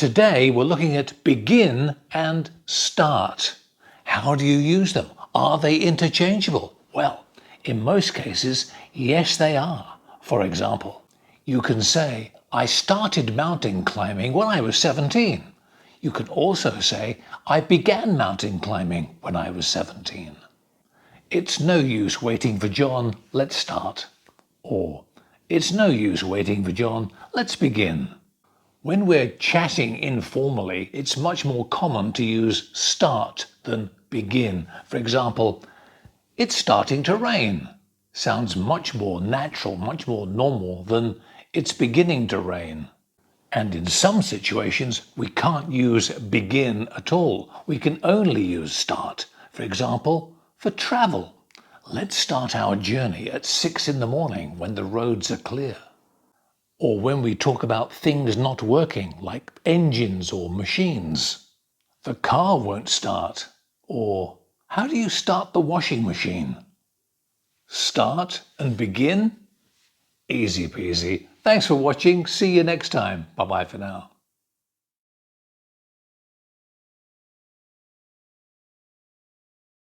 Today we're looking at begin and start. How do you use them? Are they interchangeable? Well, in most cases, yes they are. For example, you can say, I started mountain climbing when I was 17. You can also say, I began mountain climbing when I was 17. It's no use waiting for John, let's start. Or, it's no use waiting for John, let's begin. When we're chatting informally, it's much more common to use start than begin. For example, it's starting to rain. Sounds much more natural, much more normal than it's beginning to rain. And in some situations, we can't use begin at all. We can only use start. For example, for travel. Let's start our journey at 6 in the morning when the roads are clear. Or when we talk about things not working, like engines or machines. The car won't start. Or, how do you start the washing machine? Start and begin? Easy peasy. Thanks for watching. See you next time. Bye-bye for now.